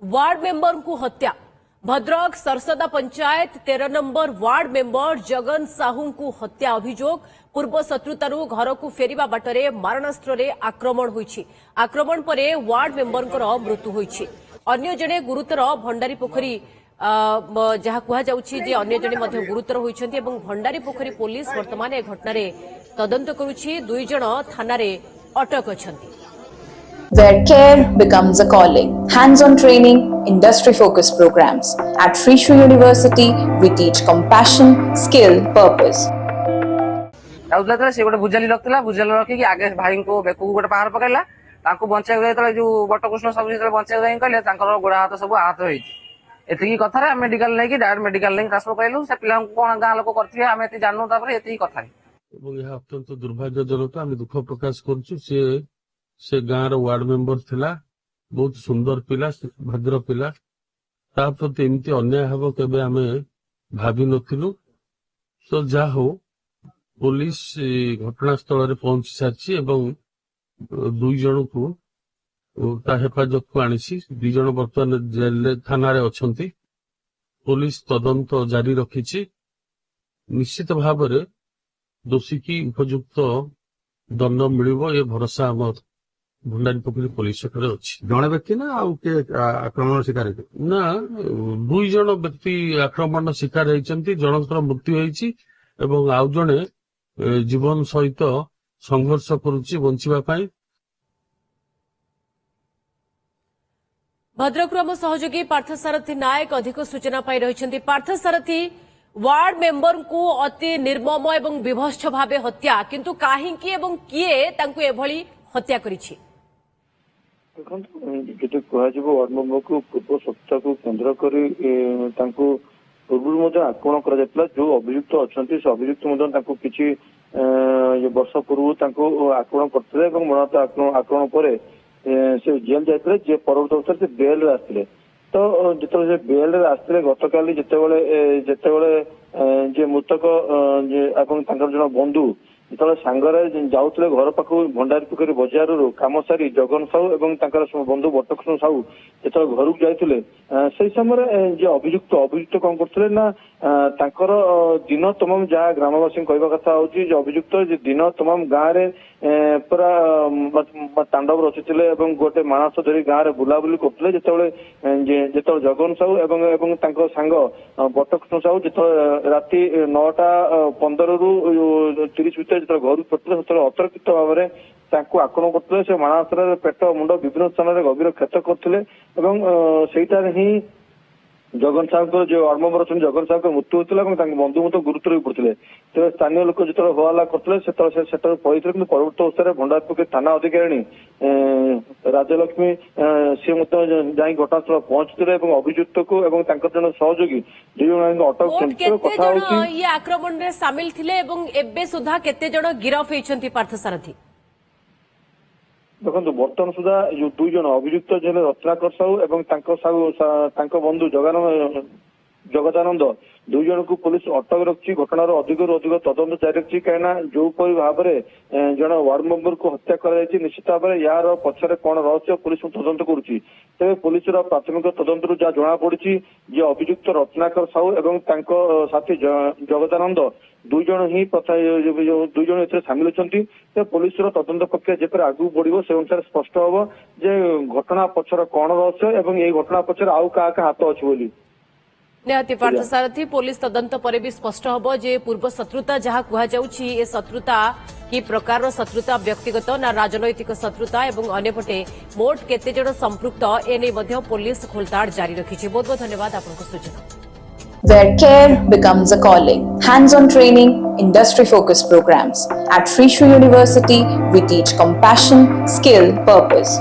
Ward member को हत्या Bhadrak Sarasada panchayat 13 number ward member Jagan Sahu को हत्या अभियोग पूर्व शत्रुतारू घर को फेरिबा बाटरे मारणास्त्र रे आक्रमण होईछि। आक्रमण परे वार्ड मेंबर मृत्यु होईछि। अन्य जने गुरुतर भंडारी पोखरी जहा कुहा जाउछि जे अन्य जने मध्ये गुरुतर होईछन्ति एवं भंडारी पोखरी पुलिस वर्तमान ए घटना रे तदंत करूछि। दुई जण थाना रे अटक अछन्ति। Where care becomes a calling. Hands-on training, industry-focused programs. At Sri Shri University, we teach compassion, skill, purpose. से गोटे भुजाली रखला भुजाली रखिकी आगे भाई को बेकू गोटे पहाड़ पकड़ला बचाई जो बटकृष्ण सब बचाई कहले गोड़ा हाथ सब आहत होती कथा मेडिकल नहीं डायरेक्ट मेडिकल नहीं ट्रांसफर कलु से पिला कौन गाँ लोक करते आम ये जानू ये कथा अत्यंत दुर्भाग्यजनक आम दुख प्रकाश करुँ से गाँव वार्ड मेंबर थिला बहुत सुंदर पिला भद्र पिला ता प्रति एमती अन्याय हम केबे आमे भाभी नथिलु। तो जा हो पुलिस घटनास्थल रे पहुंची सारछि एवं दुई जन को ता हेफाजत को आनिछि। दुई जन वर्तमान जेल थाना रे अछंती। पुलिस तदंत जारी रखिछि। निश्चित भाव रे दोषी की उपयुक्त दंड मिलिबो ए भरोसा हम भंडारी पोखरी पुलिस अच्छी। जड़े व्यक्ति ना आक्रमण शिकार ना दुई जन व्यक्ति आक्रमण शिकार होती जनकर मृत्यु होती एवं आउ जड़े जीवन सहित संघर्ष करुच्ची बंचापी। भद्रक आम सहयोगी पार्थसारथी नायक अधिक सूचना पाई रही। पार्थसारथी वार्ड मेंबर को अति निर्मम एवं विभत्स भाव हत्या किंतु काहींकी किए तांको एभली हत्या करिछि। देखो जो वार्ड मेंबर को पूर्व सप्ताह को केन्द्र कर पूर्व आक्रमण कर जो अभियुक्त अच्छा से अभियुक्त किसी वर्ष पूर्व आक्रमण करते मरणत आक्रमण पर से जेल जाते जे परवर्त अवस्था से बेल आसते। तो जो बेल आसते गतकाली जे मृतक जन बंधु जो सांगरे जाऊे घर पाख भंडारी पोखरी बजार कम सारी जगन साहू और बंधु बटकृष्ण साहू जो घर को जाते से समय जो अभियुक्त कौन करते ना दिन तमाम जहाँ ग्रामवासी कहवा कथा हूँ अभियुक्त दिन तमाम गाँव में पूरा तांडव रचुले गोटे मानस धरी गाँव में बुलाबुली करते जो जगन साहू एवं सांग बटकृष्ण साहू जो राति 9:15 ରୁ 30 भितर जो घर पड़ते से अतर्कित भाव में आक्रमण करते से मानसर पेट मुंड विभिन्न स्थान में गभीर क्षत करते ही जगन साहू जो वार्ड मेंबर अच्छा जगन साहू मृत्यु होता बंधु मत गुरुतर भी पड़ते। तो स्थानीय लोक जो हल्ला करते पड़ते कि परवर्त अवस्था में भंडारी पोखरी थाना अधिकारी राजलक्ष्मी सी जाई घटनास्थल पहुंचते अभियुक्त को जन सहयोगी दुई जन अटक कथा ये आक्रमण में सामिल थे सुधा केते जन गिरफ होती पार्थसारथी। देखो बर्तमान सुधा जो दुई जन अभियुक्त रत्नाकर साहू और बंधु जगदानंद दुई जन को पुलिस अटक रखी घटनार अधिक तदंत जारी रखी कहीं जो भाव में जन वार्ड मेंबर को हत्या कर निश्चित भाव में यार पछरे कौन रहस्य पुलिस तदंत करुच्ची। तेज पुलिस प्राथमिक तदंत जना जना पड़ी जे अभियुक्त रत्नाकर साहू और साथी जगदानंद दुई जन ही दुई जन ए सामिल होती। पुलिस तदंत प्रक्रिया जेपर आगू बढ़ो से अनुसार स्पष्ट हम जे घटना पछर कौन रहस्य एवं ये घटना पछर आउ क्या हाथ अच्छे बोली निहाती पार्थसारथी पुलिस तदंत पर भी स्पष्ट हम जे पूर्व शत्रुता जहाँ कहुच्छी ए शत्रुता कि प्रकार शत्रुता व्यक्तिगत ना राजनैतिक शत्रुता एवं अन्यपटे मोट केते जण संपृक्त एने पुलिस खोलताड़ जारी रखी। बहुत बहुत धन्यवाद आपको सूचना। Where care becomes a calling. Hands-on training, industry-focused programs. At Sri Shri University, we teach compassion, skill, purpose.